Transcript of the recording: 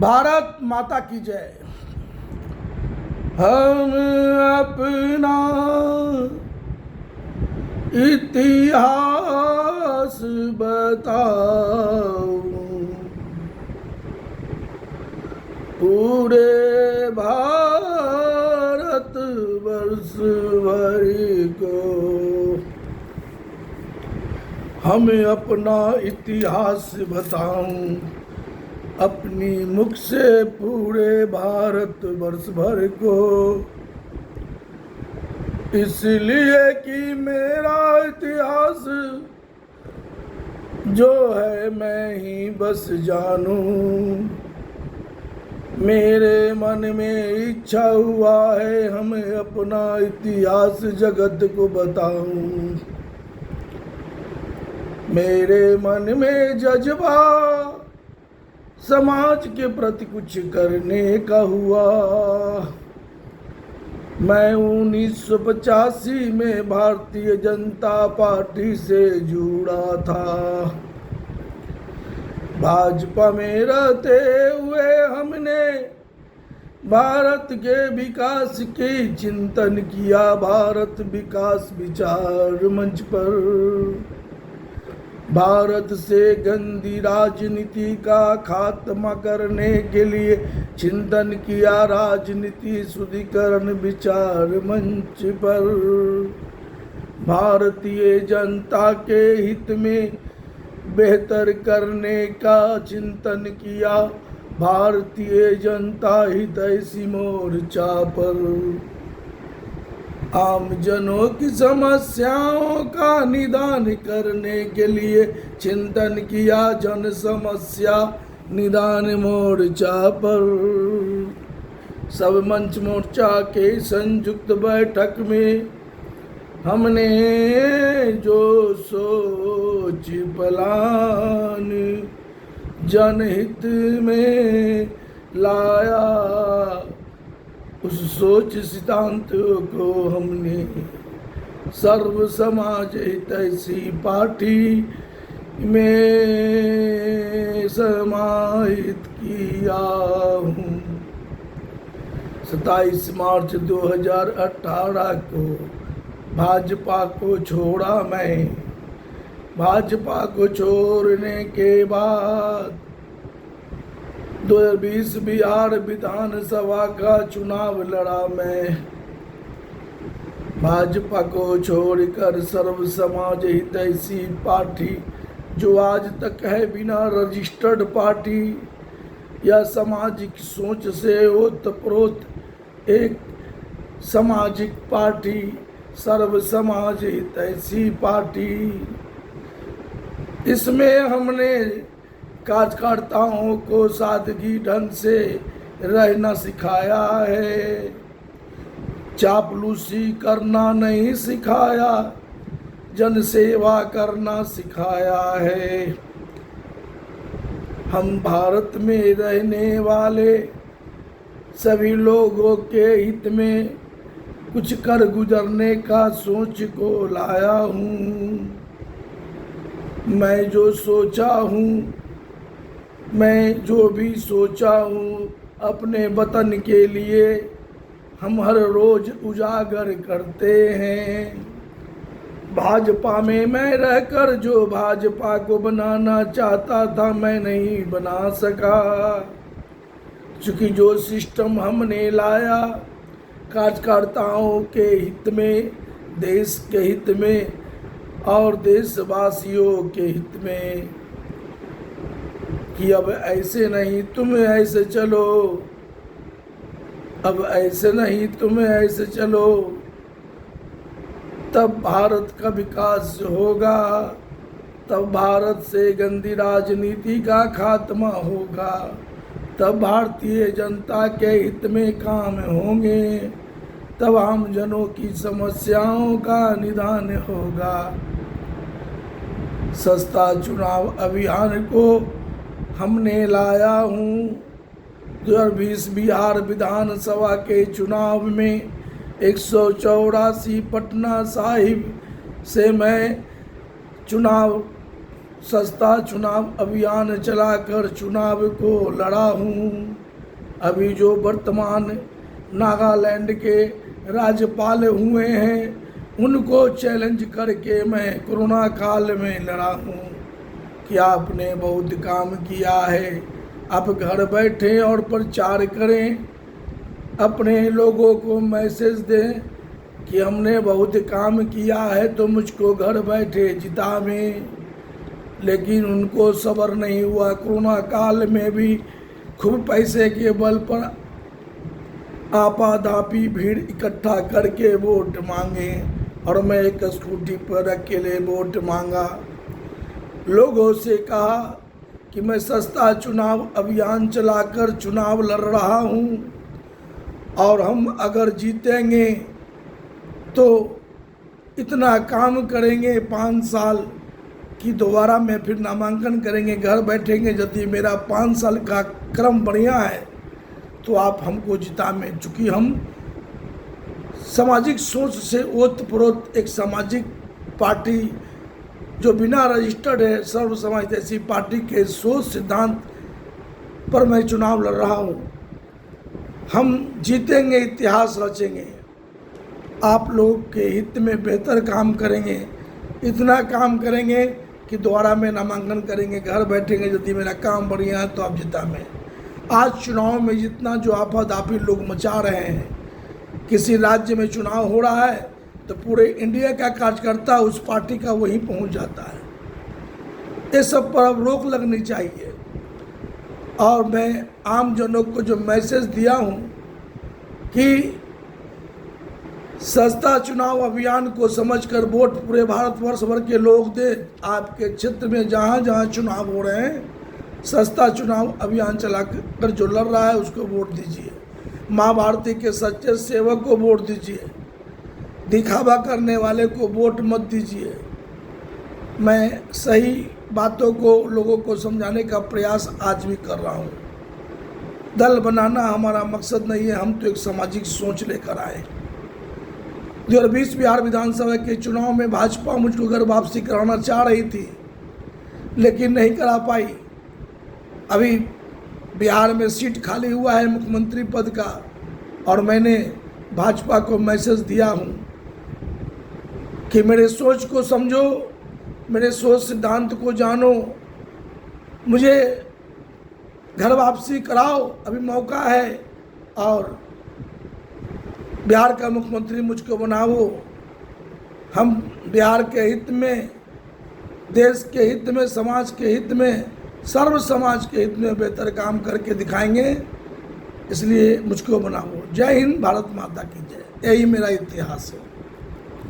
भारत माता की जय। हम अपना इतिहास बताओ पूरे भारत वर्ष भर को। हम अपना इतिहास बताऊं अपनी मुख से पूरे भारत वर्ष भर को, इसलिए कि मेरा इतिहास जो है मैं ही बस जानूं। मेरे मन में इच्छा हुआ है हम अपना इतिहास जगत को बताऊं। मेरे मन में जज्बा समाज के प्रति कुछ करने का हुआ। मैं 1985 में भारतीय जनता पार्टी से जुड़ा था। भाजपा में रहते हुए हमने भारत के विकास की चिंतन किया। भारत विकास विचार मंच पर भारत से गंदी राजनीति का खात्मा करने के लिए चिंतन किया। राजनीति शुद्धिकरण विचार मंच पर भारतीय जनता के हित में बेहतर करने का चिंतन किया। भारतीय जनता हितैषी मोर्चा पर आम जनों की समस्याओं का निदान करने के लिए चिंतन किया। जन समस्या निदान मोर्चा पर सब मंच मोर्चा के संयुक्त बैठक में हमने जो सोच प्लान जनहित में लाया, उस सोच सिद्धांत को हमने सर्व समाज हितैषी पार्टी में समाहित किया हूँ। 27 मार्च 2018 को भाजपा को छोड़ा मैं। भाजपा को छोड़ने के बाद 2020 बिहार विधानसभा का चुनाव लड़ा मैं। भाजपा को छोड़कर सर्व समाज हितैषी पार्टी जो आज तक है बिना रजिस्टर्ड पार्टी या सामाजिक सोच से ओतप्रोत एक सामाजिक पार्टी सर्व समाज हितैषी पार्टी, इसमें हमने कार्यकर्ताओं को सादगी ढंग से रहना सिखाया है। चापलूसी करना नहीं सिखाया, जनसेवा करना सिखाया है। हम भारत में रहने वाले सभी लोगों के हित में कुछ कर गुजरने का सोच को लाया हूँ। मैं जो सोचा हूँ, मैं जो भी सोचा हूँ अपने वतन के लिए हम हर रोज उजागर करते हैं। भाजपा में मैं रहकर जो भाजपा को बनाना चाहता था मैं नहीं बना सका, क्योंकि जो सिस्टम हमने लाया कार्यकर्ताओं के हित में, देश के हित में और देशवासियों के हित में, कि अब ऐसे नहीं तुम ऐसे चलो, अब ऐसे नहीं तुम ऐसे चलो, तब भारत का विकास होगा, तब भारत से गंदी राजनीति का खात्मा होगा, तब भारतीय जनता के हित में काम होंगे, तब आम जनों की समस्याओं का निदान होगा। सस्ता चुनाव अभियान को हमने लाया हूँ। 2020 बिहार विधानसभा के चुनाव में 184 पटना साहिब से मैं चुनाव सस्ता चुनाव अभियान चलाकर चुनाव को लड़ा हूँ। अभी जो वर्तमान नागालैंड के राज्यपाल हुए हैं उनको चैलेंज करके मैं कोरोना काल में लड़ा हूँ कि आपने बहुत काम किया है, आप घर बैठे और प्रचार करें, अपने लोगों को मैसेज दें कि हमने बहुत काम किया है तो मुझको घर बैठे जितावें। लेकिन उनको सब्र नहीं हुआ, कोरोना काल में भी खूब पैसे के बल पर आपाधापी भीड़ इकट्ठा करके वोट मांगे और मैं एक स्कूटी पर अकेले वोट मांगा। लोगों से कहा कि मैं सस्ता चुनाव अभियान चलाकर चुनाव लड़ रहा हूँ और हम अगर जीतेंगे तो इतना काम करेंगे 5 साल कि दोबारा में फिर नामांकन करेंगे, घर बैठेंगे। यदि मेरा 5 साल का क्रम बढ़िया है तो आप हमको जितावें। चूँकि हम सामाजिक सोच से ओतप्रोत एक सामाजिक पार्टी जो बिना रजिस्टर्ड है, सर्व समाज ऐसी पार्टी के सोच सिद्धांत पर मैं चुनाव लड़ रहा हूँ। हम जीतेंगे, इतिहास रचेंगे, आप लोग के हित में बेहतर काम करेंगे, इतना काम करेंगे कि दोबारा में नामांकन करेंगे, घर बैठेंगे। यदि मेरा काम बढ़िया है तो आप जितावें। आज चुनाव में जितना जो आपाधापी लोग मचा रहे हैं, किसी राज्य में चुनाव हो रहा है तो पूरे इंडिया का कार्यकर्ता उस पार्टी का वहीं पहुंच जाता है। ये सब पर अब रोक लगनी चाहिए। और मैं आम जनों को जो मैसेज दिया हूं कि सस्ता चुनाव अभियान को समझकर वोट पूरे भारतवर्ष भर के लोग दे। आपके क्षेत्र में जहाँ जहाँ चुनाव हो रहे हैं, सस्ता चुनाव अभियान चलाकर जो लड़ रहा है उसको वोट दीजिए। माँ भारती के सच्चे सेवक को वोट दीजिए, दिखावा करने वाले को वोट मत दीजिए। मैं सही बातों को लोगों को समझाने का प्रयास आज भी कर रहा हूँ। दल बनाना हमारा मकसद नहीं है, हम तो एक सामाजिक सोच लेकर आए। 2020 बिहार विधानसभा के चुनाव में भाजपा मुझको घर वापसी कराना चाह रही थी लेकिन नहीं करा पाई। अभी बिहार में सीट खाली हुआ है मुख्यमंत्री पद का और मैंने भाजपा को मैसेज दिया हूँ कि मेरे सोच को समझो, मेरे सोच सिद्धांत को जानो, मुझे घर वापसी कराओ, अभी मौका है और बिहार का मुख्यमंत्री मुझको बनाओ। हम बिहार के हित में, देश के हित में, समाज के हित में, सर्व समाज के हित में बेहतर काम करके दिखाएंगे, इसलिए मुझको बनाओ। जय हिंद, भारत माता की जय। यही मेरा इतिहास है।